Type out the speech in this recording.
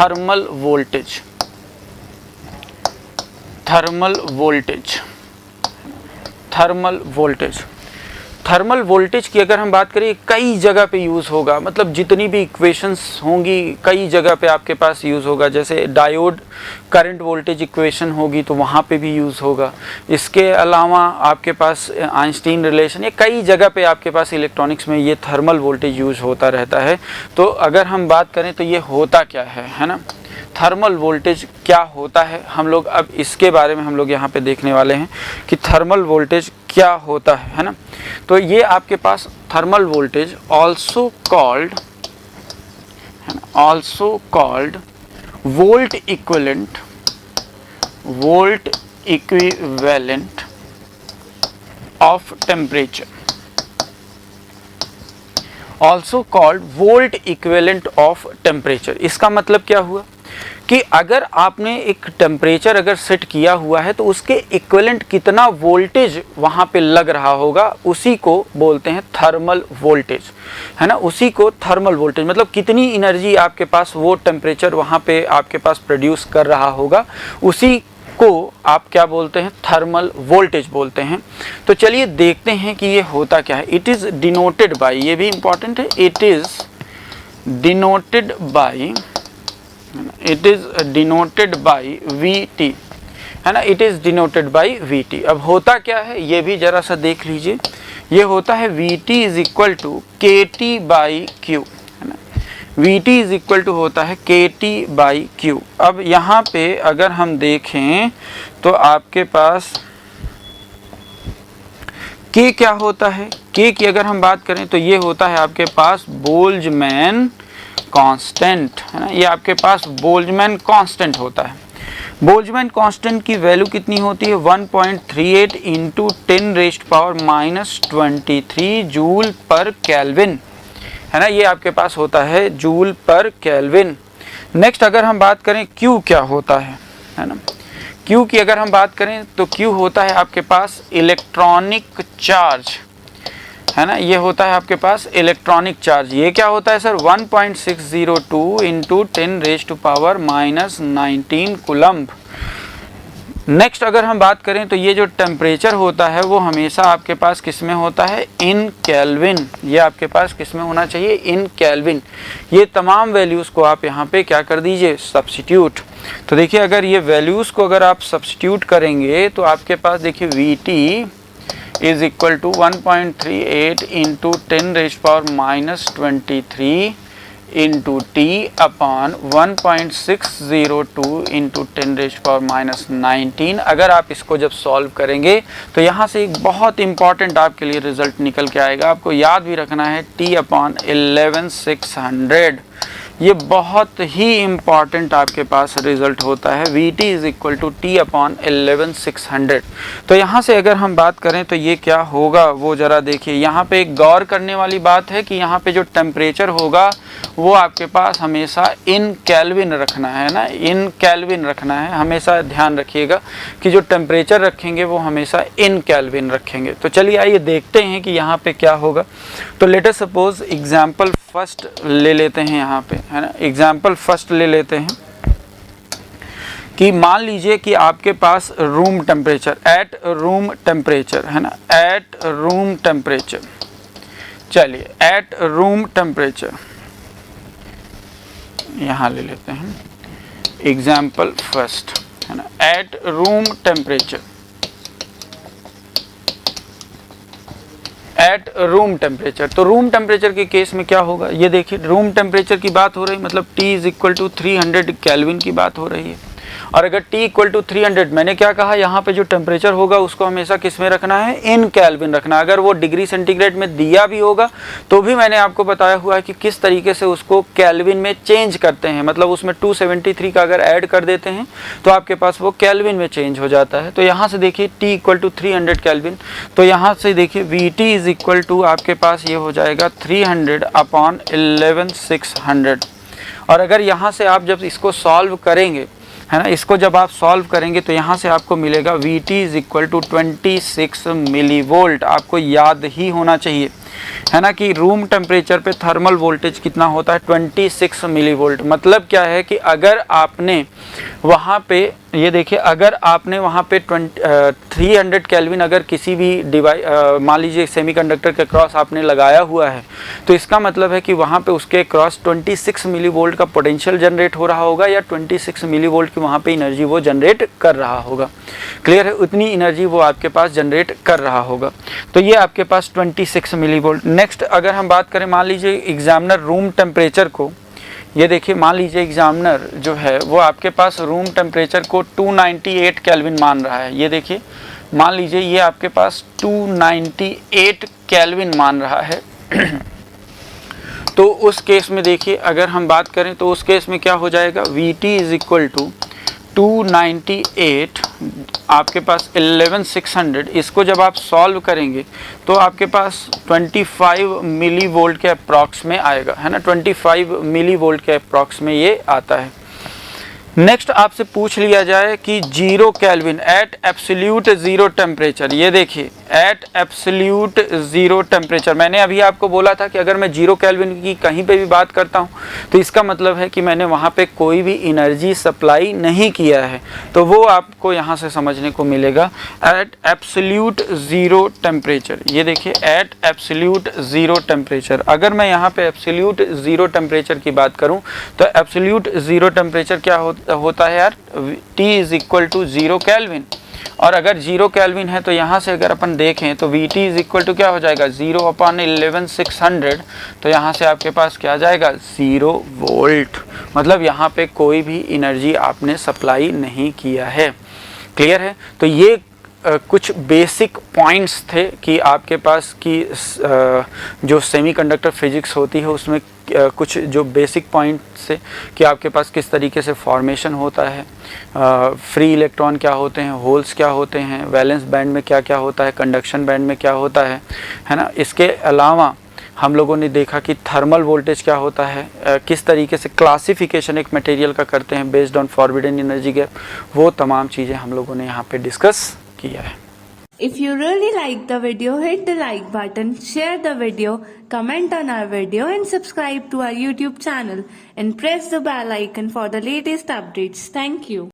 Thermal voltage. Thermal voltage, thermal voltage, thermal voltage की अगर हम बात करें कई जगह पे यूज़ होगा, मतलब जितनी भी इक्वेशंस होंगी कई जगह पे आपके पास यूज़ होगा। जैसे डायोड करंट वोल्टेज इक्वेशन होगी तो वहाँ पे भी यूज़ होगा। इसके अलावा आपके पास आइंस्टीन रिलेशन, ये कई जगह पे आपके पास इलेक्ट्रॉनिक्स में ये थर्मल वोल्टेज यूज़ होता रहता है। तो अगर हम बात करें तो ये होता क्या है ना, थर्मल वोल्टेज क्या होता है, हम लोग अब इसके बारे में हम लोग यहाँ पे देखने वाले हैं कि थर्मल वोल्टेज क्या होता है ना। तो ये आपके पास thermal voltage also called volt equivalent of temperature, also called volt equivalent of temperature. इसका मतलब क्या हुआ कि अगर आपने एक टेम्परेचर अगर सेट किया हुआ है तो उसके इक्विवेलेंट कितना वोल्टेज वहाँ पे लग रहा होगा, उसी को बोलते हैं थर्मल वोल्टेज, है ना। उसी को थर्मल वोल्टेज मतलब कितनी एनर्जी आपके पास वो टेम्परेचर वहाँ पे आपके पास प्रोड्यूस कर रहा होगा, उसी को आप क्या बोलते हैं, थर्मल वोल्टेज बोलते हैं। तो चलिए देखते हैं कि ये होता क्या है। इट इज़ डिनोटेड बाय, ये भी इंपॉर्टेंट है, it is denoted by VT, है ना। It is denoted by VT। अब होता क्या है ये भी जरा सा देख लीजिए। ये होता है VT is equal to KT by Q, है ना। VT इज इक्वल टू होता है KT बाई Q। अब यहाँ पे अगर हम देखें तो आपके पास K क्या होता है, K की अगर हम बात करें तो ये होता है आपके पास बोल्ट्जमैन कांस्टेंट, है ना। ये आपके पास बोल्ट्जमैन कांस्टेंट होता है। बोल्ट्जमैन कांस्टेंट की वैल्यू कितनी होती है, 1.38 इंटू 10⁻⁻23 जूल पर केल्विन, है ना। ये आपके पास होता है जूल पर केल्विन। नेक्स्ट अगर हम बात करें Q क्या होता है ना। Q की अगर हम बात करें तो Q होता है आपके पास इलेक्ट्रॉनिक चार्ज, है ना। ये होता है आपके पास इलेक्ट्रॉनिक चार्ज। ये क्या होता है सर, 1.602 इंटू 10⁻⁻19 कूलम्ब। नेक्स्ट अगर हम बात करें तो ये जो टेम्परेचर होता है वो हमेशा आपके पास किस में होता है, इन केल्विन। ये आपके पास किस में होना चाहिए, इन केल्विन। ये तमाम वैल्यूज़ को आप यहाँ पे क्या कर दीजिए, सब्स्टिट्यूट। तो देखिए अगर ये वैल्यूज़ को अगर आप सब्स्टिट्यूट करेंगे तो आपके पास देखिए VT is equal to 1.38 into 10⁻⁻23 into T upon 1.602 into 10⁻⁻19। अगर आप इसको जब सॉल्व करेंगे तो यहाँ से एक बहुत इंपॉर्टेंट आपके लिए रिजल्ट निकल के आएगा। आपको याद भी रखना है T अपॉन 11600। ये बहुत ही इम्पॉर्टेंट आपके पास रिजल्ट होता है। VT is equal to T upon 11600। तो यहाँ से अगर हम बात करें तो ये क्या होगा वो ज़रा देखिए। यहाँ पे एक गौर करने वाली बात है कि यहाँ पे जो टेम्परेचर होगा वो आपके पास हमेशा इन केल्विन रखना है ना, इन केल्विन रखना है। हमेशा ध्यान रखिएगा कि जो टेम्परेचर रखेंगे वो हमेशा इन केल्विन रखेंगे। तो चलिए आइए देखते हैं कि यहाँ पे क्या होगा। तो let us suppose example first ले लेते हैं यहाँ पे, है ना। एग्जाम्पल फर्स्ट ले लेते हैं कि मान लीजिए कि आपके पास room temperature, at room temperature, है ना, एट रूम टेम्परेचर। चलिए एट रूम टेम्परेचर यहाँ ले लेते हैं एग्जाम्पल फर्स्ट, है ना। At room temperature, at room temperature. तो रूम टेम्परेचर के केस में क्या होगा, ये देखिए रूम टेम्परेचर की बात हो रही, मतलब T is equal to 300 kelvin की बात हो रही है। और अगर T इक्वल टू 300, मैंने क्या कहा, यहाँ पे जो टेम्परेचर होगा उसको हमेशा किस में रखना है, इन केल्विन रखना। अगर वो डिग्री सेंटीग्रेड में दिया भी होगा तो भी मैंने आपको बताया हुआ है कि किस तरीके से उसको केल्विन में चेंज करते हैं। मतलब उसमें 273 का अगर ऐड कर देते हैं तो आपके पास वो केल्विन में चेंज हो जाता है। तो यहाँ से देखिए T इक्वल टू 300 केल्विन। तो यहाँ से देखिए VT इज इक्वल टू आपके पास ये हो जाएगा 300 अपॉन 11600। और अगर यहाँ से आप जब इसको सॉल्व करेंगे, है ना, इसको जब आप सॉल्व करेंगे तो यहाँ से आपको मिलेगा VT is equal to 26 millivolt. आपको याद ही होना चाहिए है ना, कि रूम टेम्परेचर पे थर्मल वोल्टेज कितना होता है 26 मिली वोल्ट। मतलब क्या है कि अगर आपने वहाँ पे ये देखिए, अगर आपने वहाँ पे 300 केल्विन अगर किसी भी डिवाइस मान लीजिए सेमीकंडक्टर के क्रॉस आपने लगाया हुआ है, तो इसका मतलब है कि वहाँ पे उसके क्रॉस 26 मिली वोल्ट का पोटेंशियल जनरेट हो रहा होगा या 26 मिली वोल्ट की वहाँ पे एनर्जी वो जनरेट कर रहा होगा। क्लियर है, उतनी एनर्जी वो आपके पास जनरेट कर रहा होगा। तो ये आपके पास 26 मिली वोल्ट। नेक्स्ट अगर हम बात करें मान लीजिए एग्जामिनर रूम टेम्परेचर को, ये देखिए मान लीजिए एग्जामिनर जो है वो आपके पास रूम टेम्परेचर को 298 केल्विन मान रहा है। ये देखिए मान लीजिए ये आपके पास 298 केल्विन मान रहा है तो उस केस में देखिए अगर हम बात करें तो उस केस में क्या हो जाएगा, VT इज इक्वल टू 298 आपके पास 11600, इसको जब आप सॉल्व करेंगे तो आपके पास 25 मिली वोल्ट के अप्रॉक्स में आएगा, है ना, 25 मिली वोल्ट के अप्रॉक्स में ये आता है। नेक्स्ट आपसे पूछ लिया जाए कि 0 kelvin at absolute zero temperature. ये देखिए एट एब्सोल्यूट ज़ीरो टेम्परेचर, मैंने अभी आपको बोला था कि अगर मैं 0 केल्विन की कहीं पे भी बात करता हूँ तो इसका मतलब है कि मैंने वहाँ पे कोई भी एनर्जी सप्लाई नहीं किया है, तो वो आपको यहाँ से समझने को मिलेगा एट एब्सोल्यूट ज़ीरो टेम्परेचर। ये देखिए एट एब्सोल्यूट ज़ीरो टेम्परेचर, अगर मैं यहाँ पे एब्सोल्यूट ज़ीरो टेम्परेचर की बात करूँ तो एब्सोल्यूट ज़ीरो टेम्परेचर क्या होता है यार, T is equal to 0 kelvin. और अगर 0 केल्विन है तो यहाँ से अगर अपन देखें तो VT इज इक्वल टू क्या हो जाएगा 0/11600, तो यहाँ से आपके पास क्या आ जाएगा 0 वोल्ट। मतलब यहाँ पे कोई भी एनर्जी आपने सप्लाई नहीं किया है। क्लियर है, तो ये कुछ बेसिक पॉइंट्स थे कि आपके पास की जो सेमीकंडक्टर फिजिक्स होती है उसमें कुछ जो बेसिक पॉइंट्स है कि आपके पास किस तरीके से फॉर्मेशन होता है, फ्री इलेक्ट्रॉन क्या होते हैं, होल्स क्या होते हैं, वैलेंस बैंड में क्या क्या होता है, कंडक्शन बैंड में क्या होता है ना। इसके अलावा हम लोगों ने देखा कि थर्मल वोल्टेज क्या होता है, किस तरीके से क्लासिफिकेशन एक मटेरियल का करते हैं based on forbidden energy gap, वो तमाम चीज़ें हम लोगों ने यहाँ पे डिस्कस किया है। If you really like the video, hit the like button, share the video, comment on our video and subscribe to our YouTube channel and press the bell icon for the latest updates. Thank you.